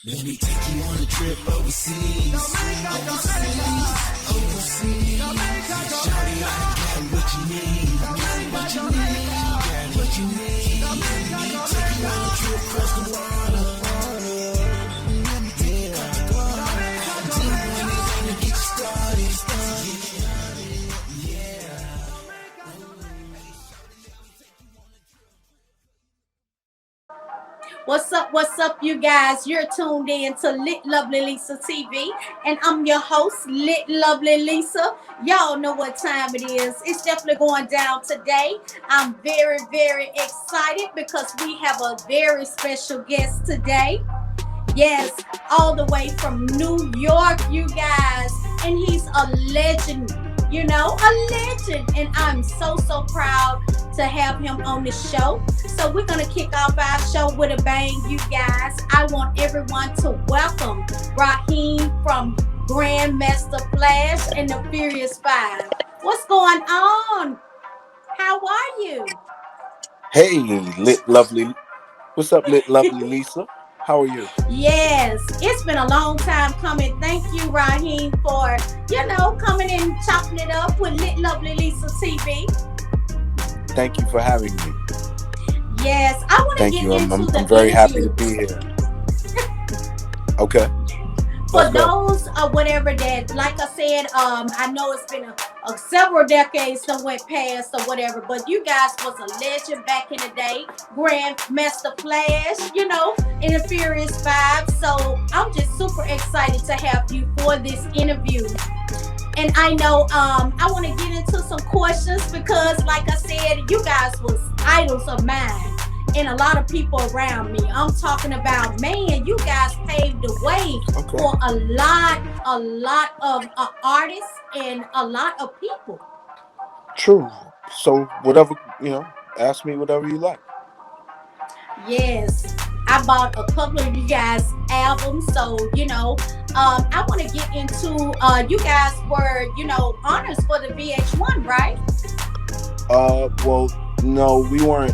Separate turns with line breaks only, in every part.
Let me take you on a trip overseas. Overseas. Shawty, I got what you need. Got what you need. Let me take you on a trip across the water. Let me take you across the water. Do anything to get you started.
What's up, you guys? You're tuned in to Lit Lovely Lisa TV, and I'm your host, Lit Lovely Lisa. Y'all know what time it is. It's definitely going down today. I'm very, very excited because we have a very special guest today. Yes, all the way from New York, you guys. And he's a legend, a legend. And I'm so proud to have him on the show. So we're going to kick off our show with a bang, you guys. I want everyone to welcome Rahiem from Grandmaster Flash and the Furious Five. What's going on? How are you?
Hey, Lit Lovely. What's up, Lit Lovely Lisa? How are you?
Yes, it's been a long time coming. Thank you, Rahiem, for, coming and chopping it up with Lit Lovely Lisa TV.
Thank you for having me.
Yes, I want to get into the
I'm very happy to be here. Okay.
For those or whatever that, like I said, I know it's been several decades that went past or whatever, but you guys was a legend back in the day. Grandmaster Flash, in the Furious Five. So I'm just super excited to have you for this interview. And I know I want to get into some questions because, like I said, you guys was idols of mine and a lot of people around me. I'm talking about, man, you guys paved the way for a lot of artists and a lot of people.
True. So whatever, ask me whatever you like.
Yes. I bought a couple of you guys' albums, so I want to get into. You guys were, honors for the VH1, right?
Well, no, we weren't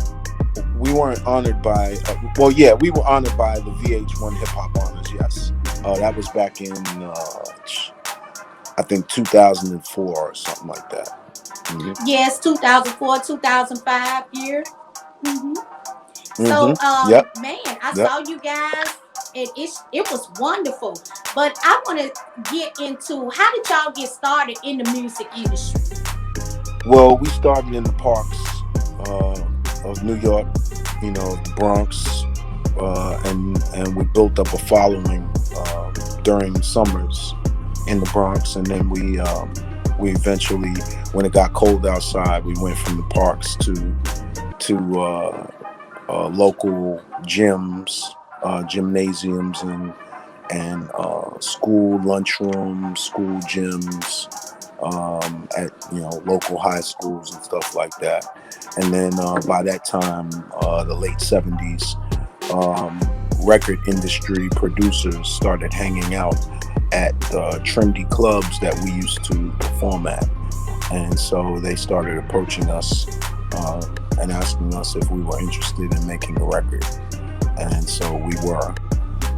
honored by. We were honored by the VH1 Hip Hop Honors. Yes, that was back in I think 2004 or something like that.
Mm-hmm. Yes, 2004, 2005 year. Mm-hmm. So, man, I saw you guys. It was wonderful. But I want to get into, how did y'all get started in the music industry?
Well, we started in the parks of New York, the Bronx, and we built up a following during summers in the Bronx, and then we eventually, when it got cold outside, we went from the parks to local gyms, gymnasiums, and school lunchrooms, school gyms, at local high schools and stuff like that. And then by that time, the late 70s, record industry producers started hanging out at trendy clubs that we used to perform at, and so they started approaching us and asking us if we were interested in making a record, and so we were.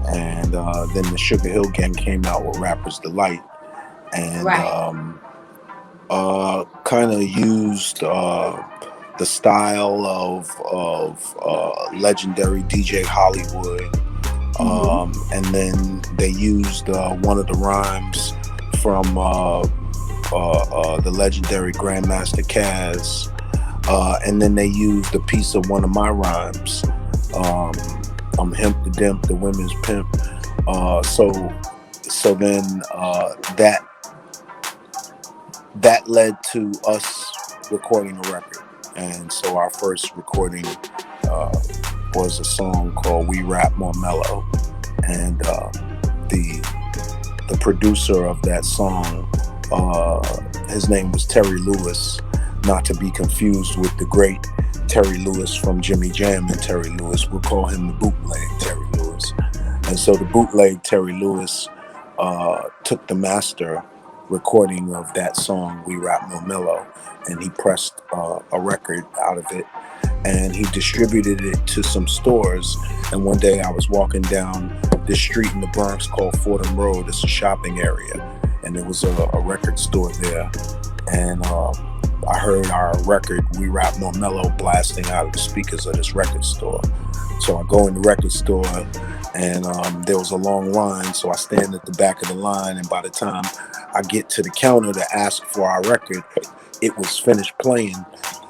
And then the Sugar Hill Gang came out with Rapper's Delight, and kind of used the style of legendary DJ Hollywood, and then they used one of the rhymes from the legendary Grandmaster Caz. And then they used a piece of one of my rhymes. I'm hemp the dimp, the women's pimp. So then that led to us recording a record. And so our first recording was a song called We Rap More Mellow. And the producer of that song, his name was Terry Lewis, not to be confused with the great Terry Lewis from Jimmy Jam and Terry Lewis. We'll call him the bootleg Terry Lewis. And so the bootleg Terry Lewis took the master recording of that song, We Rap More Mellow, and he pressed a record out of it, and he distributed it to some stores. And one day I was walking down this street in the Bronx called Fordham Road. It's a shopping area, and there was a record store there. And I heard our record, We Rap More Mellow, blasting out of the speakers of this record store. So I go in the record store, and there was a long line, so I stand at the back of the line, and by the time I get to the counter to ask for our record, it was finished playing.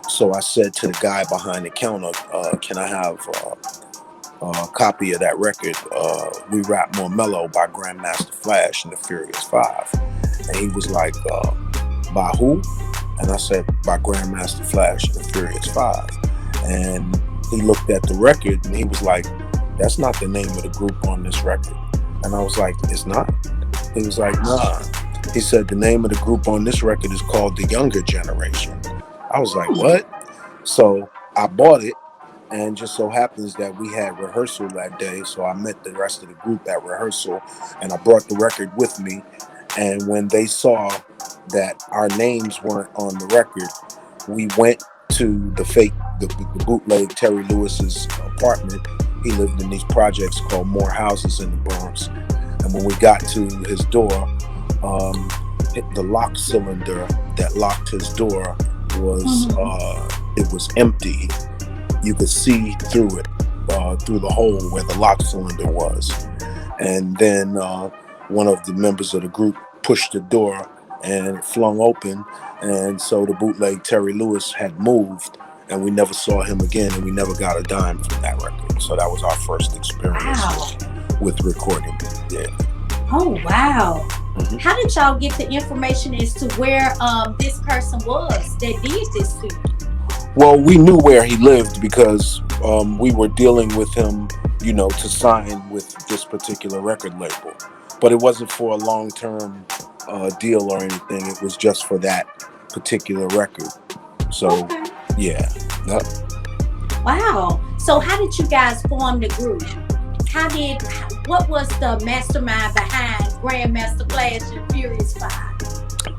So I said to the guy behind the counter, can I have a copy of that record, We Rap More Mellow by Grandmaster Flash and the Furious Five? And he was like, by who? And I said, by Grandmaster Flash and the Furious Five. And he looked at the record and he was like, that's not the name of the group on this record. And I was like, it's not? He was like, nah. He said, the name of the group on this record is called The Younger Generation. I was like, what? So I bought it, and just so happens that we had rehearsal that day. So I met the rest of the group at rehearsal, and I brought the record with me. And when they saw that our names weren't on the record, we went to the bootleg Terry Lewis's apartment. He lived in these projects called More Houses in the Bronx. And when we got to his door, the lock cylinder that locked his door was it was empty. You could see through it, through the hole where the lock cylinder was. And then one of the members of the group pushed the door and it flung open, and so the bootleg Terry Lewis had moved, and we never saw him again, and we never got a dime from that record. So that was our first experience with recording. Yeah.
Oh wow. How did y'all get the information as to where this person was that did this to you?
Well, we knew where he lived because we were dealing with him, to sign with this particular record label. But it wasn't for a long-term deal or anything. It was just for that particular record. So, yeah. Yep.
Wow. So how did you guys form the group? What was the mastermind behind Grandmaster Flash and Furious Five?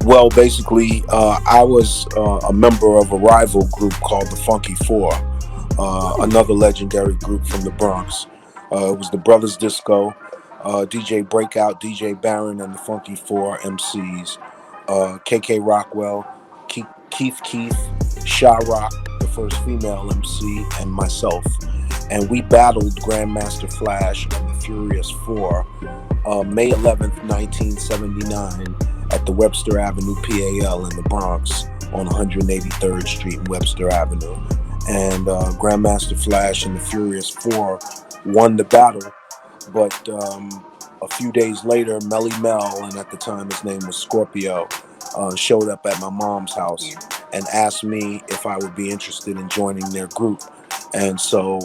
Well, basically, I was a member of a rival group called the Funky Four, another legendary group from the Bronx. It was the Brothers Disco, DJ Breakout, DJ Barron, and the Funky Four MCs, KK Rockwell, Keith, Sha Rock, the first female MC, and myself. And we battled Grandmaster Flash and the Furious Four May 11th, 1979 at the Webster Avenue PAL in the Bronx on 183rd Street and Webster Avenue. And Grandmaster Flash and the Furious Four won the battle, but a few days later, Melly Mel, and at the time his name was Scorpio, showed up at my mom's house and asked me if I would be interested in joining their group. And so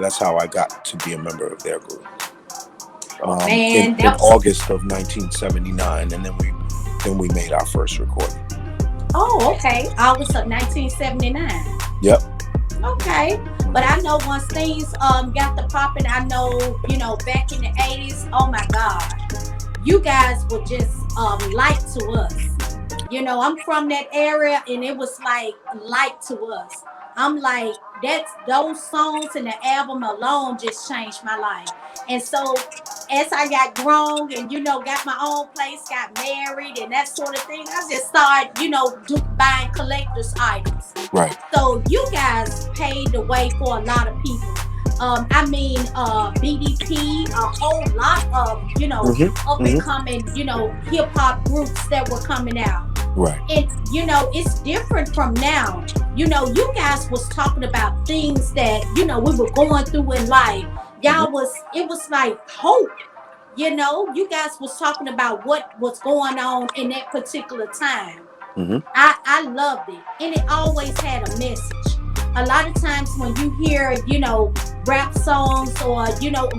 that's how I got to be a member of their group. In August of 1979, and then we made our first recording.
Oh, okay. August of 1979.
Yep.
Okay. But I know once things got to popping, I know, back in the 80s, oh my God, you guys were just light to us. I'm from that area, and it was like light to us. I'm like, those songs and the album alone just changed my life. And so as I got grown and, got my own place, got married and that sort of thing, I just started, buying collector's items.
Right.
So you guys paved the way for a lot of people. BDP, a whole lot of, up and coming, hip hop groups that were coming out.
Right.
And it's different from now. You guys was talking about things that, we were going through in life. It was like hope. You guys was talking about what was going on in that particular time. I loved it. And it always had a message. A lot of times when you hear, rap songs or,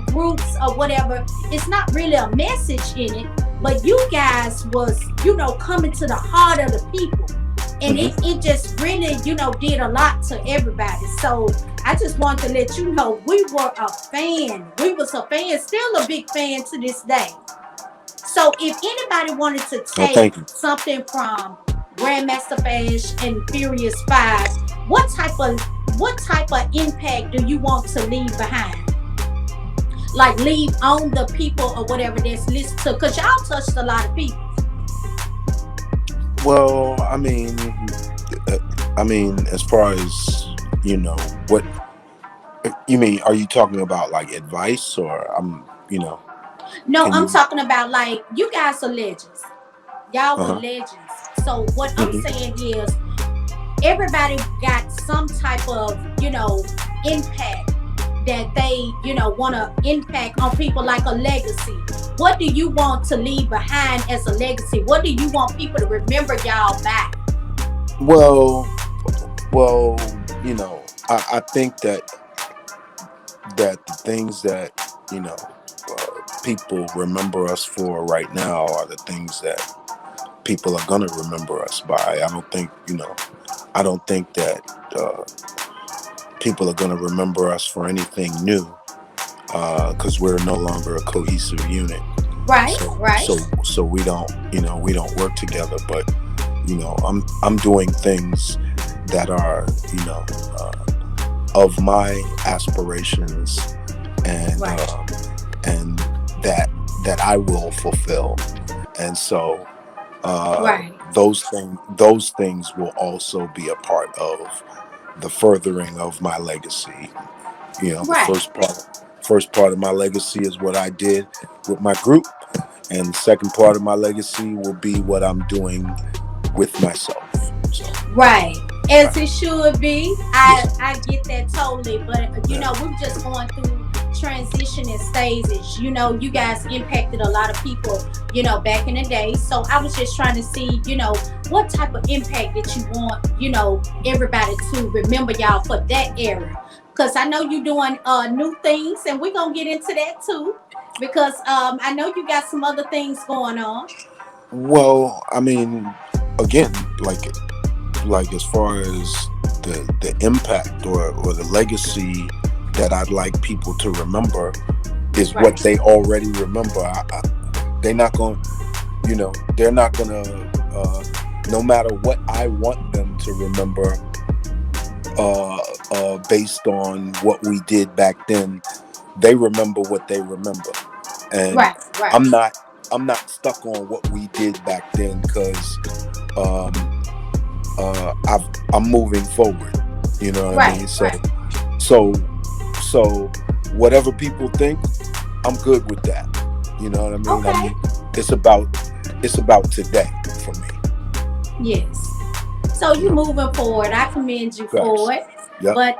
groups or whatever, it's not really a message in it. But you guys was, coming to the heart of the people. And it just really, did a lot to everybody. So I just want to let you know we were a fan. We was a fan, still a big fan to this day. So if anybody wanted to take something from Grandmaster Flash and Furious Five, what type of impact do you want to leave behind? like leave on the people or whatever that's listened to? Because y'all touched a lot of people.
Well, uh, as far as what you mean, are you talking about like advice, or
No,
can
I'm
you?
talking about like you guys are legends. Y'all
Uh
were
huh.
legends. So what I'm
Hmm.
saying is everybody got some type of, impact that they, want to impact on people, like a legacy. What do you want to leave behind as a legacy? What do you want people to remember y'all by?
Well, well, I think that the things that people remember us for right now are the things that people are gonna remember us by. I don't think that uh, people are gonna remember us for anything new, because we're no longer a cohesive unit.
Right,
So
right,
so we don't work together. But I'm doing things that are uh, of my aspirations, and
right,
and that I will fulfill. And so
right,
those things will also be a part of the furthering of my legacy. The
right.
first part of my legacy is what I did with my group, and the second part of my legacy will be what I'm doing with myself. So,
Right. As
right.
it should be.
Yeah.
I get that totally. But
Yeah.
we're just going through transition and stages. You guys impacted a lot of people, back in the day. So I was just trying to see, what type of impact that you want, everybody to remember y'all for that era. Because I know you're doing new things, and we're gonna get into that too. Because I know you got some other things going on.
Well, again, like as far as the impact or the legacy that I'd like people to remember is what
Right.
they already remember. They're not going, they're not gonna. No matter what I want them to remember, based on what we did back then, they remember what they remember, and
Right. Right.
I'm not. I'm not stuck on what we did back then, because um, I'm moving forward. You know what I
Right.
mean?
Right.
So, so whatever people think, I'm good with that. You know what I mean?
Okay.
It's about today for me.
Yes. So
You
you
know,
moving forward. I commend you
facts.
for it.
Yep.
But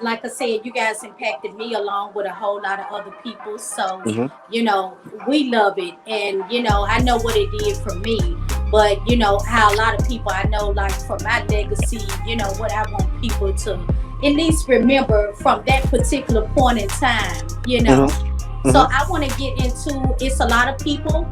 like I said, you guys impacted me along with a whole lot of other people. So,
Hmm.
you know, we love it. And, I know what it did for me. But how a lot of people I know, like for my legacy, what I want people to at least remember from that particular point in time.
Hmm.
So
Hmm.
I want to get into, it's a lot of people,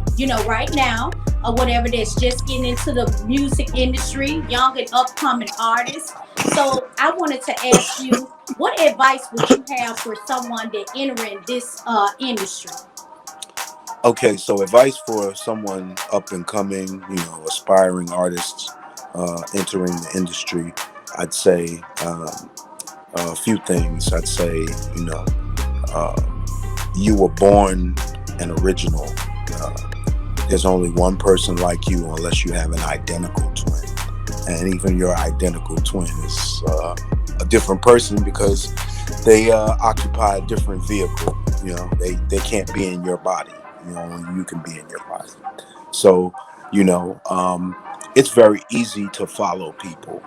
right now or whatever, that's just getting into the music industry, young and upcoming artists. So I wanted to ask you, what advice would you have for someone that entering this industry?
Okay, so advice for someone up and coming, aspiring artists entering the industry, I'd say a few things. I'd say, uh, you were born an original. Uh, there's only one person like you unless you have an identical twin. And even your identical twin is a different person, because they occupy a different vehicle. They can't be in your body. Only you can be in your body. So, you know, um, it's very easy to follow people,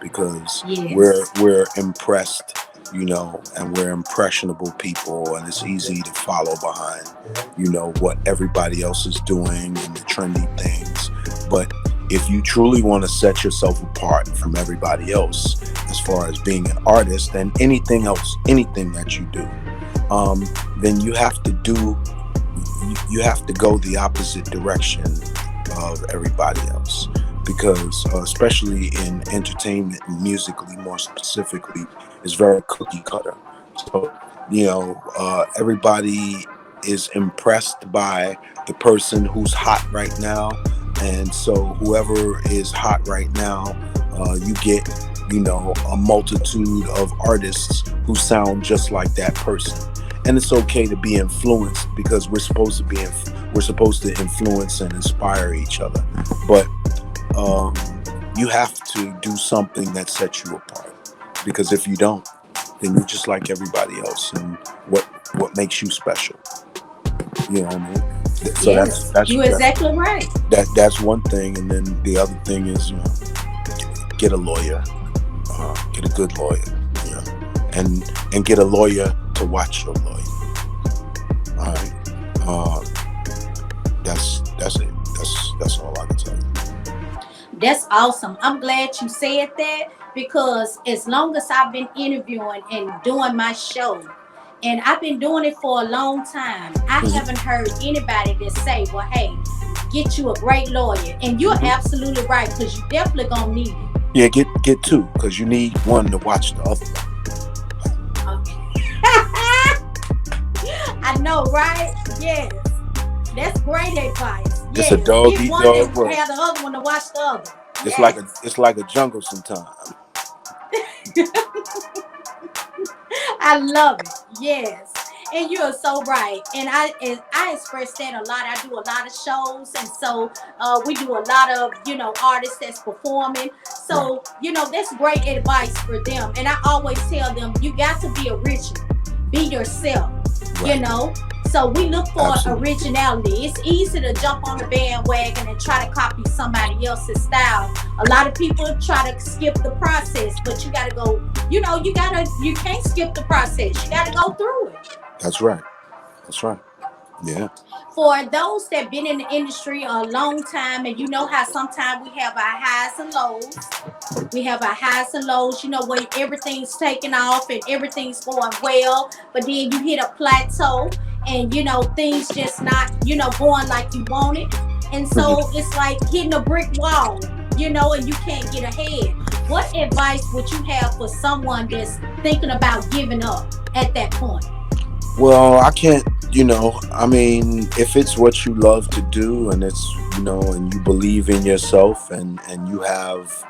because we're
Yes.
we're impressed, and we're impressionable people, and it's easy to follow behind, what everybody else is doing and the trendy things. But if you truly want to set yourself apart from everybody else, as far as being an artist and anything else, anything that you do, um, then you have to go the opposite direction of everybody else, because especially in entertainment and musically, more specifically, is very cookie cutter. So everybody is impressed by the person who's hot right now, and so whoever is hot right now, you get a multitude of artists who sound just like that person. and it's okay to be influenced because we're supposed to influence and inspire each other. But um, you have to do something that sets you apart. Because if you don't, then you're just like everybody else. And what makes you special? You know what I mean? So
Yes, you're exactly right.
that's one thing. And then the other thing is, get a lawyer, get a good lawyer, you know, and get a lawyer to watch your lawyer. All right, that's it. That's all I can tell you.
That's awesome. I'm glad you said that because as long as I've been interviewing and doing my show, and I've been doing it for a long time, I
Mhm.
haven't heard anybody that say, well, hey, get you a great lawyer. And you're
Mhm.
absolutely right because you definitely gonna need it.
Yeah, get two because you need one to watch the other one.
Okay. I know, right? Yes. That's great advice.
It's a
Yes.
dog
Get
eat
one
dog
and
world.
have the other one to watch the other.
It's
Yes.
like a jungle sometimes.
I love it. Yes. And you're so right. And I express that a lot. I do a lot of shows, and so we do a lot of artists that's performing.
Right,
So that's great advice for them. And I always tell them you got to be original, be yourself. You
right,
know. So we look for
absolutely.
originality. It's easy to jump on the bandwagon and try to copy somebody else's style. A lot of people try to skip the process, but you got to go. You can't skip the process. You got to go through it.
That's right. That's right. Yeah.
For those that been in the industry a long time, and you know how sometimes we have our highs and lows. We have our highs and lows, where everything's taking off and everything's going well, but then you hit a plateau and things just not, going like you want it. And
Hmm.
so it's like hitting a brick wall, and you can't get ahead. What advice would you have for someone that's thinking about giving up at that point?
Well, I can't. I mean, if it's what you love to do, and it's and you believe in yourself, and you have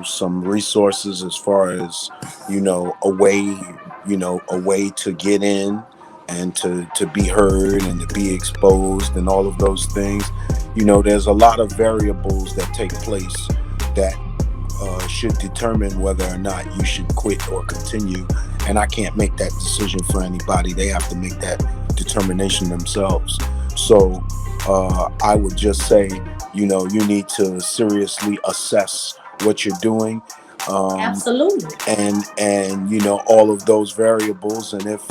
some resources as far as a way to get in and to be heard and to be exposed and all of those things. There's a lot of variables that take place that should determine whether or not you should quit or continue. And I can't make that decision for anybody. They have to make that determination themselves. So I would just say, you need to seriously assess what you're doing, um,
Absolutely.
and all of those variables. And if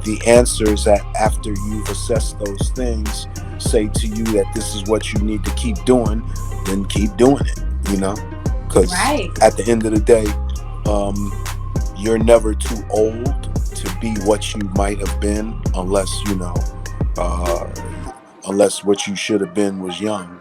the answers that after you've assessed those things say to you that this is what you need to keep doing, then keep doing it. Because
Right.
at the end of the day, um, you're never too old to be what you might have been, uh, unless what you should have been was young.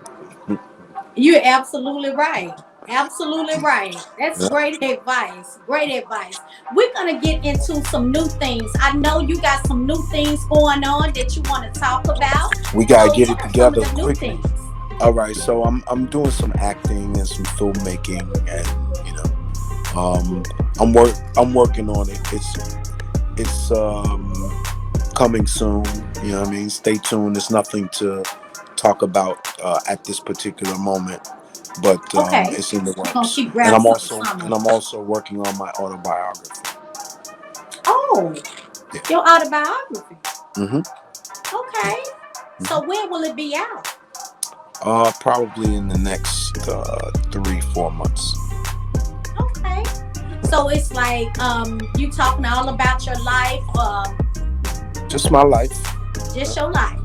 You're absolutely right. Absolutely right. That's
Yeah.
great advice. Great advice. We're going to get into some new things. I know you got some new things going on that you want to talk about.
We gotta
So,
get
what
it
are some of
together
the new
quickly.
things?
All right, so I'm doing some acting and some filmmaking, and I'm working on it. It's coming soon. You know what I mean? Stay tuned. There's nothing to talk about at this particular moment, but
Okay.
it's in the
We're going to
works.
keep
And
grab
I'm
some
also
summer.
and I'm also working on my autobiography.
Oh,
Yeah.
your autobiography.
Mm-hmm.
Okay.
Mm-hmm.
So, when will it be out?
Probably in the next 3-4 months.
Okay. So, it's like you talking all about your life,
Just my life.
just your life.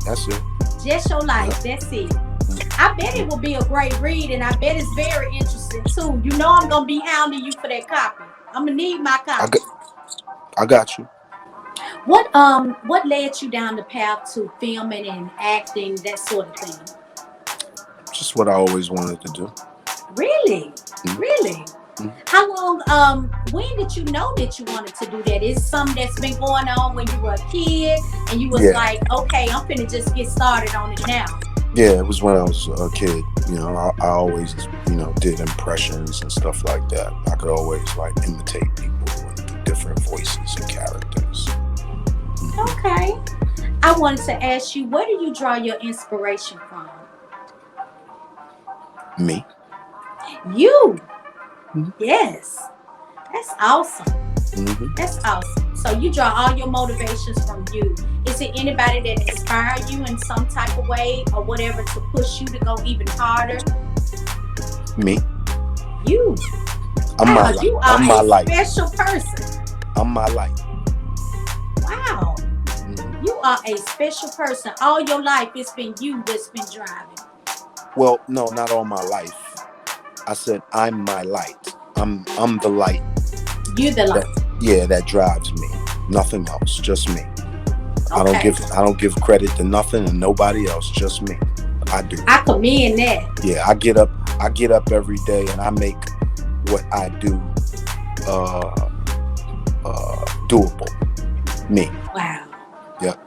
That's it.
Just your life.
Yeah.
That's it. I bet it will be a great read, and I bet it's very interesting too. I'm gonna be hounding you for that copy. I'm gonna need my
I
copy.
got I got you.
What led you down the path to filming and acting, that sort of thing?
Just what I always wanted to do.
Really?
Mhm.
Really?
Mhm.
How long when did you know that you wanted to do that? Is it something that's been going on when you were a kid and you was
Yeah.
like, okay, I'm finna just get started on it now?
Yeah, it was when I was a kid. I always, did impressions and stuff like that. I could always like imitate people and do different voices and characters.
Okay. I wanted to ask you, where do you draw your inspiration from?
Me.
You.
Mhm.
Yes. That's awesome.
Mm-hmm.
That's awesome. So you draw all your motivations from you. Is it anybody that inspire you in some type of way or whatever to push you to go even harder?
Me.
You.
I'm my
Wow,
light.
you are
I'm my
a
light.
special person.
I'm my light.
Wow.
Mm-hmm.
You are a special person. All your life it's been you that's been driving.
Well, no, not all my life. I said I'm my light. I'm the light.
You the light.
That drives me. Nothing else, just me.
Okay.
I don't give credit to nothing and nobody else, just me. I do.
I commend that.
Yeah, I get up every day and I make what I do doable. Me.
Wow.
Yep.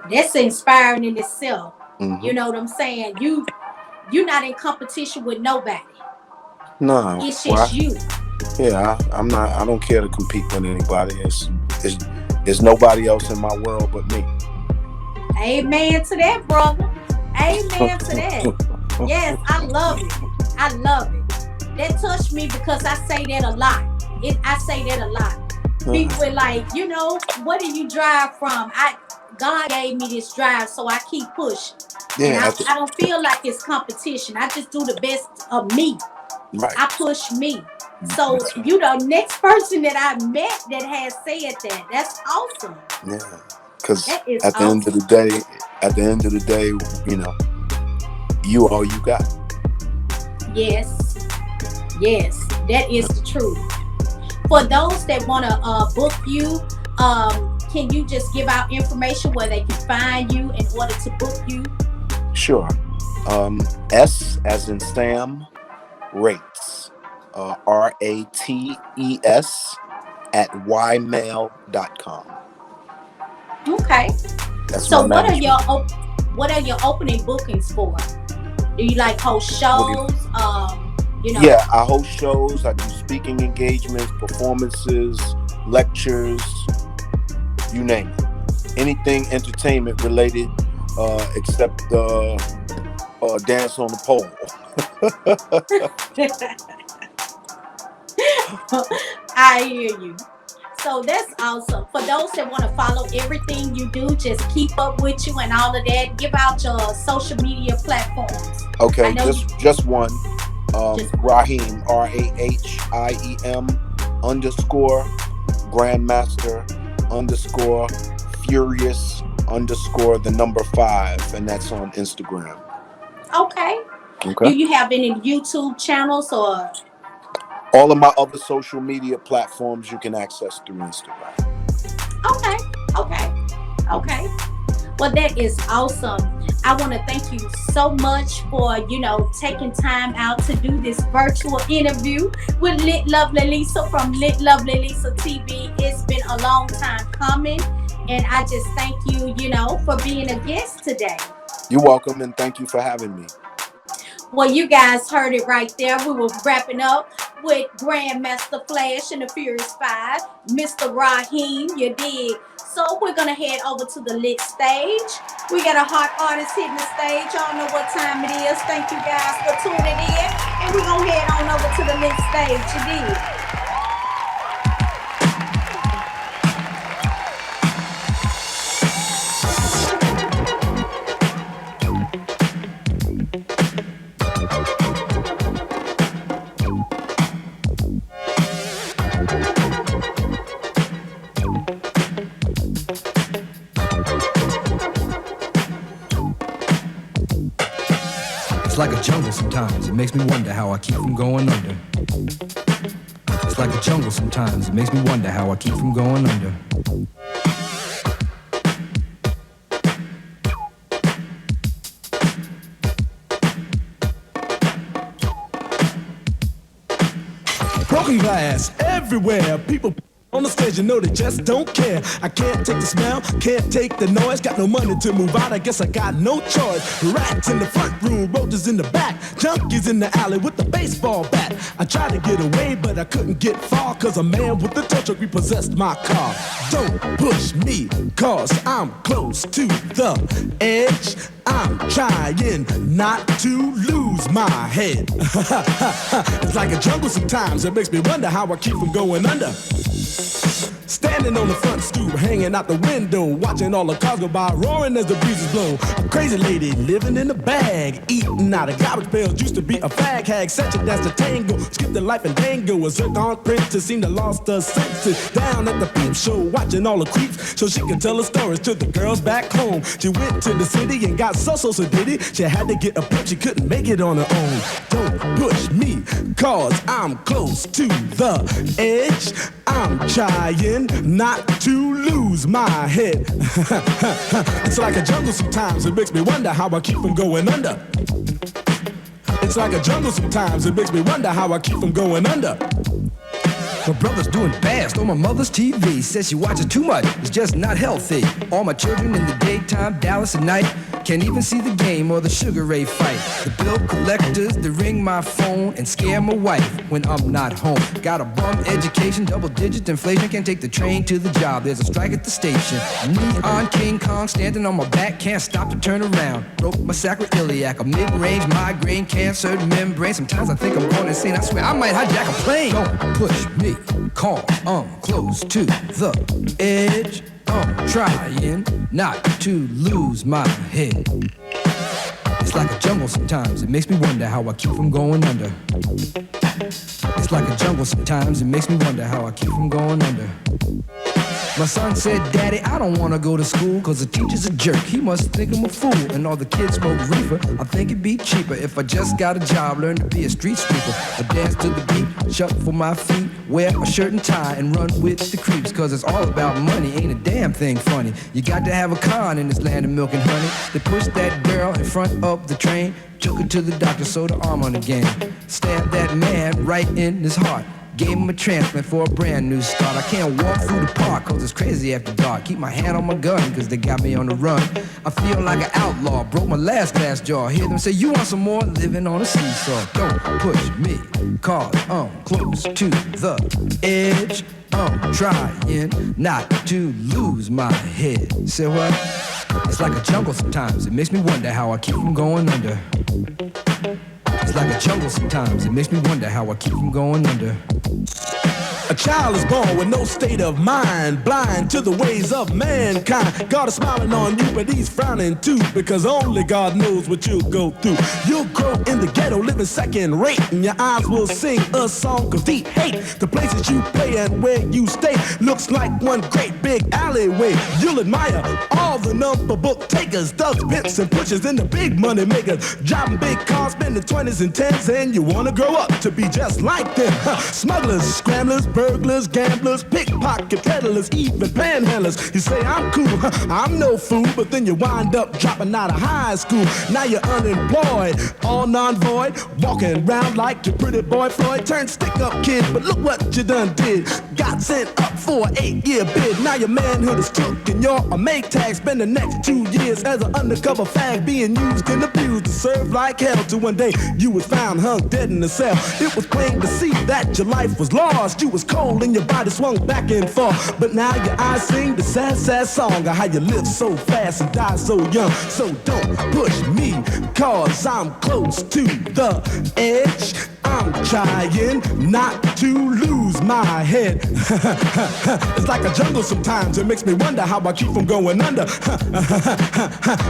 That's inspiring in itself.
Mm-hmm.
You know what I'm saying? You're not in competition with nobody.
No.
It's just you.
Yeah, I'm not. I don't care to compete with anybody. It's nobody else in my world but me.
Amen to that, brother. Amen to that. Yes, I love it. I love it. That touched me because I say that a lot. I say that a lot. People were like, where do you drive from? God gave me this drive, so I keep pushing.
Yeah,
And I don't feel like it's competition. I just do the best of me.
right.
I push me. So you the next person that I met that has said that. That's awesome.
Yeah, because
That is
at the end of the day, you all you got.
Yes, that is the truth. For those that want to book you, can you just give out information where they can find you in order to book you?
Sure. S as in Sam, Rates. RATES at ymail.com.
Okay.
That's
so
my management.
what are your opening bookings for? Do you like host shows?
Yeah, I host shows. I do speaking engagements, performances, lectures, you name it. Anything entertainment related, except dance on the pole.
I hear you. So that's awesome. For those that want to follow everything you do, just keep up with you and all of that. Give out your social media platforms.
Okay, just one. Rahiem, RAHIEM _ Grandmaster _ Furious _ 5, and that's on Instagram.
Okay. Do you have any YouTube channels or?
All of my other social media platforms you can access through Instagram.
Okay. Well, that is awesome. I want to thank you so much for, taking time out to do this virtual interview with Lit Lovely Lisa from Lit Lovely Lisa TV. It's been a long time coming, and I just thank you, for being a guest today.
You're welcome, and thank you for having me.
Well, you guys heard it right there. We were wrapping up with Grandmaster Flash and the Furious 5, Mr. Rahiem, you dig? So we're going to head over to the lit stage. We got a hot artist hitting the stage. Y'all know what time it is. Thank you guys for tuning in. And we're going to head on over to the lit stage, you dig?
It's like a jungle sometimes, it makes me wonder how I keep from going under. It's like a jungle sometimes, it makes me wonder how I keep from going under. Broken glass everywhere, people
On the stage, you know they just don't care. I can't take the smell, can't take the noise. Got no money to move out, I guess I got no choice. Rats in the front room, roaches in the back, junkies in the alley with the baseball bat. I tried to get away, but I couldn't get far, cause a man with a tow truck repossessed my car. Don't push me, cause I'm close to the edge. I'm trying not to lose my head. It's like a jungle sometimes, it makes me wonder how I keep from going under. Standing on the front stoop, hanging out the window, watching all the cars go by, roaring as the breezes blow. A crazy lady living in a bag, eating out of garbage pails, used to be a fag hag, such a dance to tango, skipped the life and dango. A zircon princess seemed to lost her senses, down at the peep show, watching all the creeps, so she could tell her stories to the girls back home. She went to the city and got so did it. She had to get a pimp, she couldn't make it on her own. Don't push me, cause I'm close to the edge. I'm trying not to lose my head. It's like a jungle sometimes, it makes me wonder how I keep from going under. It's like a jungle sometimes, it makes me wonder how I keep from going under.
My brother's doing fast on my mother's TV. Says she watches too much, it's just not healthy. All my children in the daytime, Dallas at night. Can't even see the game or the Sugar Ray fight. The bill collectors, they ring my phone and scare my wife when I'm not home. Got a bum education, double-digit inflation. Can't take the train to the job, there's a strike at the station. Neon King Kong standing on my back, can't stop to turn around. Broke my sacroiliac, a mid-range migraine, cancer membrane. Sometimes I think I'm going insane, I swear I might hijack a plane. Don't push me, call, I'm close to the edge. I'm trying not to lose my head. It's like a jungle sometimes, it makes me wonder how I keep from going under. It's like a jungle sometimes, it makes me wonder how I keep from going under. My son said, Daddy, I don't want to go to school, cause the teacher's a jerk, he must think I'm a fool. And all the kids smoke reefer, I think it'd be cheaper if I just got a job, learn to be a street sweeper. I dance to the beat, shuffle my feet, wear a shirt and tie, and run with the creeps. Cause it's all about money, ain't a damn thing funny. You got to have a con in this land of milk and honey. They pushed that girl in front of the train, took her to the doctor, sewed her arm on again. Stabbed that man right in his heart, gave him a transplant for a brand new start. I can't walk through the park cause it's crazy after dark. Keep my hand on my gun cause they got me on the run. I feel like an outlaw, broke my last glass jaw. Hear them say, you want some more? Living on a seesaw. Don't push me, cause I'm close to the edge. I'm trying not to lose my head. Say what? It's like a jungle sometimes, it makes me wonder how I keep from going under. It's like a jungle sometimes, it makes me wonder how I keep from going under.
A child is born with no state of mind, blind to the ways of mankind. God is smiling on you, but he's frowning too, because only God knows what you'll go through. You'll grow in the ghetto, living second rate, and your eyes will sing a song of deep hate. The places you play and where you stay looks like one great big alleyway. You'll admire all the number book takers, thugs, pimps, and pushers, and the big money makers, driving big cars, spending 20s and 10s, and you wanna grow up to be just like them. Smugglers, scramblers, burglars, gamblers, pickpocket peddlers, even panhandlers. You say I'm cool, I'm no fool, but then you wind up dropping out of high school. Now you're unemployed, all non-void, walking around like your pretty boy Floyd. Turned stick-up kid, but look what you done did. Got sent up for an 8-year bid. Now your manhood is took and you're a make tag. Spend the next 2 years as an undercover fag, being used and abused to serve like hell. Till one day you was found hung dead in a cell. It was plain to see that your life was lost. You was cold and your body swung back and forth. But now your eyes sing the sad, sad song of how you live so fast and die so young. So don't push me, cause I'm close to the edge. I'm trying not to lose my head. It's like a jungle sometimes, it makes me wonder how I keep from going under.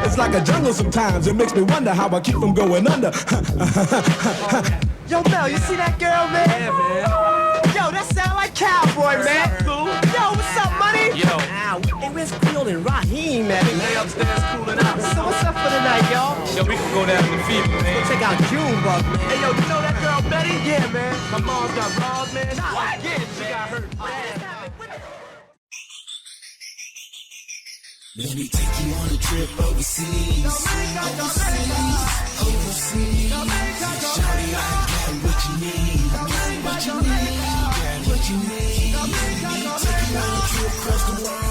It's like a jungle sometimes, it makes me wonder how I keep from going under.
Yo, Mel, you see that girl, man?
Yeah, man.
Yo, that sound like Cowboy, man.
Cool.
Yo, what's up, money?
Yo.
Hey, where's Creole and Rahiem, man?
Lay upstairs cooling out.
So what's up for the night, y'all?
Yo, we can go down to the fever, man.
Check out Junebug, man.
Hey, yo, you know that girl Betty?
Yeah, man.
My mom's got robbed, man.
What?
Yeah, she got hurt bad.
Let me take you on a trip overseas. Overseas. Shawty, I got what you need. What you need. What you need. across the water.